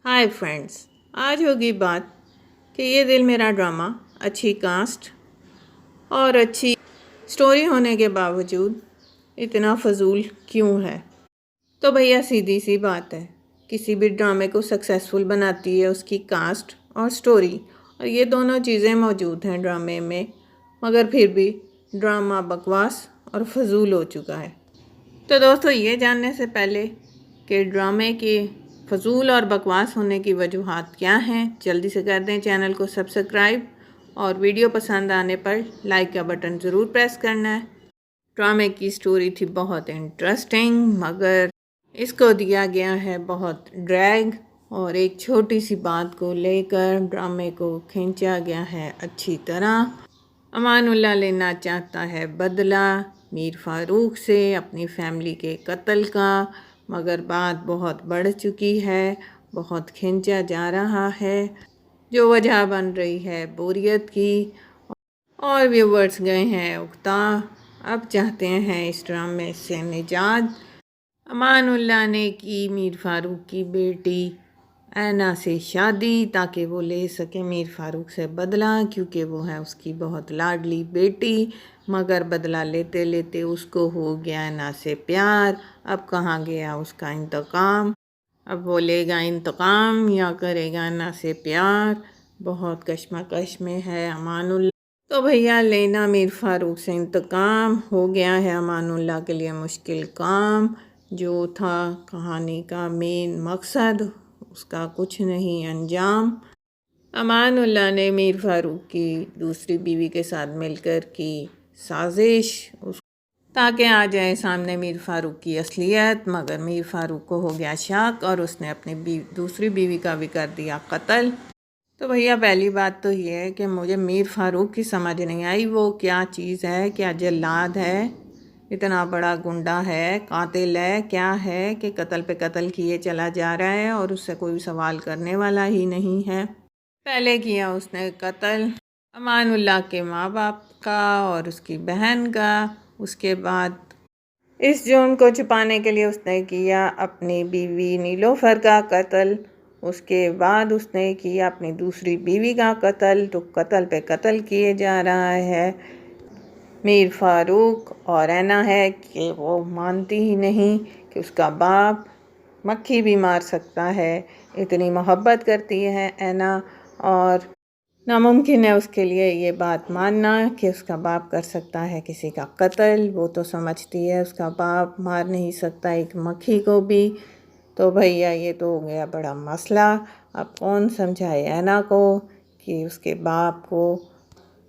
Hi friends, आज होगी बात कि ये दिल मेरा ड्रामा अच्छी कास्ट और अच्छी स्टोरी होने के बावजूद इतना फजूल क्यों है। तो भैया सीधी सी बात है, किसी भी ड्रामे को सक्सेसफुल बनाती है उसकी कास्ट और स्टोरी, और ये दोनों चीज़ें मौजूद हैं ड्रामे में, मगर फिर भी ड्रामा बकवास और फजूल हो चुका है। तो दोस्तों, ये जानने से पहले कि ड्रामे के फजूल और बकवास होने की वजूहात क्या हैं, जल्दी से कर दें चैनल को सब्सक्राइब और वीडियो पसंद आने पर लाइक का बटन ज़रूर प्रेस करना है। ड्रामे की स्टोरी थी बहुत इंटरेस्टिंग, मगर इसको दिया गया है बहुत ड्रैग, और एक छोटी सी बात को लेकर ड्रामे को खींचा गया है अच्छी तरह। अमानुल्लाह लेना चाहता है बदला मीर फारूक से अपनी फैमिली के कत्ल का, मगर बात बहुत बढ़ चुकी है, बहुत खींचा जा रहा है, जो वजह बन रही है बोरियत की, और व्यूवर्स गए हैं उकता। अब चाहते हैं इस ड्रामे से निजात। अमानुल्लाह ने की मीर फारूक की बेटी ऐना से शादी ताकि वो ले सके मीर फारूक से बदला, क्योंकि वो है उसकी बहुत लाडली बेटी, मगर बदला लेते लेते उसको हो गया ऐना से प्यार। अब कहाँ गया उसका इंतकाम? अब वो लेगा इंतकाम या करेगा ऐना से प्यार? बहुत कश्मकश में है अमानुल्लाह। तो भैया लेना मीर फारूक से इंतकाम हो गया है अमानुल्लाह के लिए मुश्किल काम। जो था कहानी का मेन मकसद, उसका कुछ नहीं अंजाम। अमानुल्लाह ने मीर फारूक की दूसरी बीवी के साथ मिलकर की साजिश ताकि आ जाए सामने मीर फारूक की असलियत, मगर मीर फारूक को हो गया शक और उसने अपनी दूसरी बीवी का भी कर दिया कत्ल। तो भैया पहली बात तो ये है कि मुझे मीर फारूक की समझ नहीं आई, वो क्या चीज़ है, क्या जल्लाद है, इतना बड़ा गुंडा है, कातिल है, क्या है कि कत्ल पे कत्ल किए चला जा रहा है और उससे कोई सवाल करने वाला ही नहीं है। पहले किया उसने कत्ल अमानुल्लाह के माँ बाप का और उसकी बहन का, उसके बाद इस जुर्म को छुपाने के लिए उसने किया अपनी बीवी नीलोफर का कत्ल, उसके बाद उसने किया अपनी दूसरी बीवी का कत्ल। तो कत्ल पे कत्ल किए जा रहा है। मीर फारूक और ऐना है कि वो मानती ही नहीं कि उसका बाप मक्खी भी मार सकता है, इतनी मोहब्बत करती है ऐना, और नामुमकिन है उसके लिए ये बात मानना कि उसका बाप कर सकता है किसी का कत्ल। वो तो समझती है उसका बाप मार नहीं सकता एक मक्खी को भी। तो भैया ये तो हो गया बड़ा मसला। अब कौन समझाए ऐना को कि उसके बाप को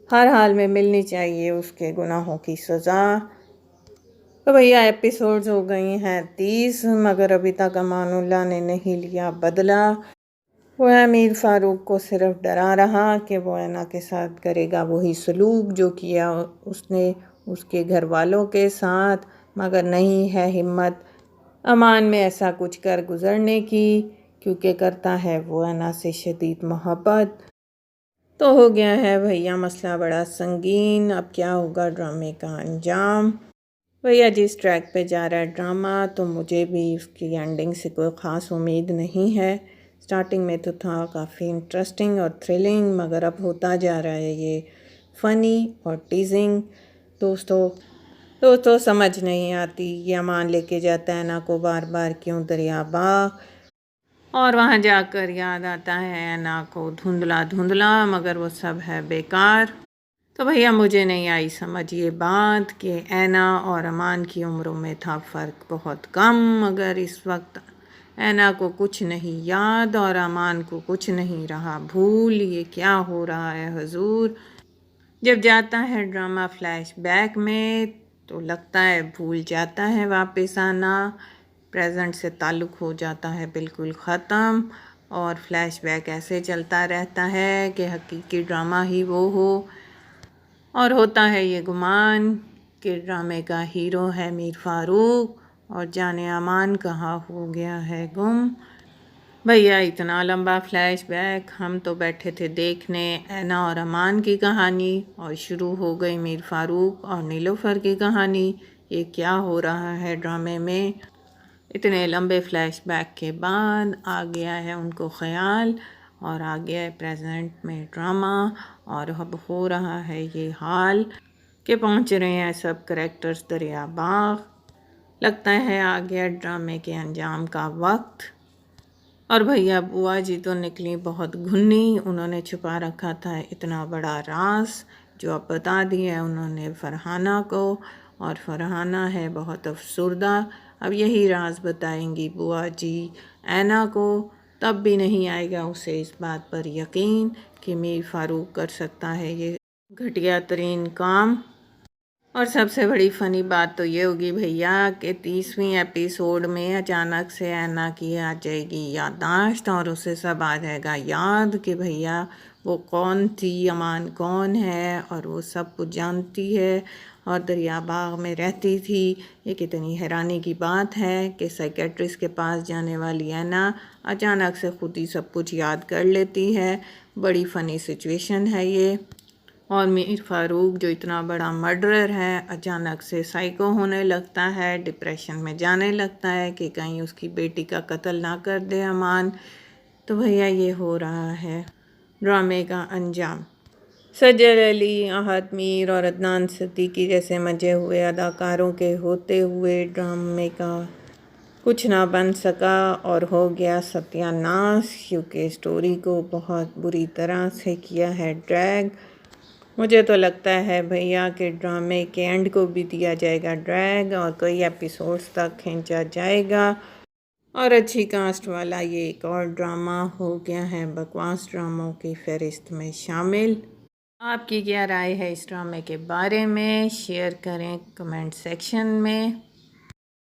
हर हाल में मिलनी चाहिए उसके गुनाहों की सज़ा। तो भैया एपिसोड्स हो गई हैं 30, मगर अभी तक अमानुल्लाह ने नहीं लिया बदला। वो मीर फारूक को सिर्फ डरा रहा कि वो ऐना के साथ करेगा वही सलूक जो किया उसने उसके घर वालों के साथ, मगर नहीं है हिम्मत अमान में ऐसा कुछ कर गुजरने की, क्योंकि करता है वो ऐना से शदीद मोहब्बत। तो हो गया है भैया मसला बड़ा संगीन। अब क्या होगा ड्रामे का अंजाम? भैया जिस ट्रैक पे जा रहा है ड्रामा, तो मुझे भी उसकी एंडिंग से कोई ख़ास उम्मीद नहीं है। स्टार्टिंग में तो था काफ़ी इंटरेस्टिंग और थ्रिलिंग, मगर अब होता जा रहा है ये फ़नी और टीजिंग। दोस्तों समझ नहीं आती, ये अमान लेके जाता है ऐना को बार बार क्यों दरियाबा, और वहाँ जाकर याद आता है ऐना को धुंधला धुंधला, मगर वो सब है बेकार। तो भैया मुझे नहीं आई समझ ये बात कि ऐना और अमान की उम्रों में था फ़र्क बहुत कम, मगर इस वक्त ऐना को कुछ नहीं याद और अमान को कुछ नहीं रहा भूल। ये क्या हो रहा है हुजूर? जब जाता है ड्रामा फ्लैशबैक में तो लगता है भूल जाता है वापस आना, प्रेजेंट से ताल्लुक़ हो जाता है बिल्कुल ख़त्म, और फ्लैशबैक ऐसे चलता रहता है कि हकीकी ड्रामा ही वो हो, और होता है ये गुमान कि ड्रामे का हीरो है मीर फारूक और जाने अमान कहाँ हो गया है गुम। भैया इतना लंबा फ्लैशबैक, हम तो बैठे थे देखने ऐना और अमान की कहानी, और शुरू हो गई मीर फारूक और नीलोफर की कहानी। ये क्या हो रहा है ड्रामे में? اتنے لمبے فلیش بیک کے بعد آ گیا ہے ان کو خیال اور آ گیا ہے پریزنٹ میں ڈرامہ، اور اب ہو رہا ہے یہ حال کہ پہنچ رہے ہیں سب کریکٹرز دریا باغ۔ لگتا ہے آ گیا ڈرامے کے انجام کا وقت، اور بھیا بوا جی تو نکلی بہت گھنی، انہوں نے چھپا رکھا تھا اتنا بڑا راز جو اب بتا دیا انہوں نے فرحانہ کو، اور فرحانہ ہے بہت افسردہ۔ اب یہی راز بتائیں گی بوا جی اینا کو، تب بھی نہیں آئے گا اسے اس بات پر یقین کہ میر فاروق کر سکتا ہے یہ گھٹیا ترین کام۔ اور سب سے بڑی فنی بات تو یہ ہوگی بھیا کہ 30ویں ایپیسوڈ میں اچانک سے اینا کی آ جائے گی یادداشت، اور اسے سب آ جائے گا یاد کہ بھیا وہ کون تھی، امان کون ہے، اور وہ سب کچھ جانتی ہے اور دریا باغ میں رہتی تھی۔ یہ کتنی حیرانی کی بات ہے کہ سائیکیٹرسٹ کے پاس جانے والی اینا اچانک سے خود ہی سب کچھ یاد کر لیتی ہے۔ بڑی فنی سچویشن ہے یہ۔ اور میر فاروق جو اتنا بڑا مرڈرر ہے اچانک سے سائیکو ہونے لگتا ہے، ڈپریشن میں جانے لگتا ہے کہ کہیں اس کی بیٹی کا قتل نہ کر دے امان۔ تو بھیا یہ ہو رہا ہے ڈرامے کا انجام۔ سجل علی، احد میر اور عدنان صدیقی جیسے مجے ہوئے اداکاروں کے ہوتے ہوئے ڈرامے کا کچھ نہ بن سکا اور ہو گیا ستیہ ناش، کیونکہ سٹوری کو بہت بری طرح سے کیا ہے ڈریگ۔ مجھے تو لگتا ہے بھیا کہ ڈرامے کے اینڈ کو بھی دیا جائے گا ڈریگ، اور کئی ایپیسوڈز تک کھینچا جائے گا، اور اچھی کاسٹ والا یہ ایک اور ڈرامہ ہو گیا ہے بکواس ڈراموں کی فہرست میں شامل۔ آپ کی کیا رائے ہے اس ڈرامے کے بارے میں؟ شیئر کریں کمنٹ سیکشن میں۔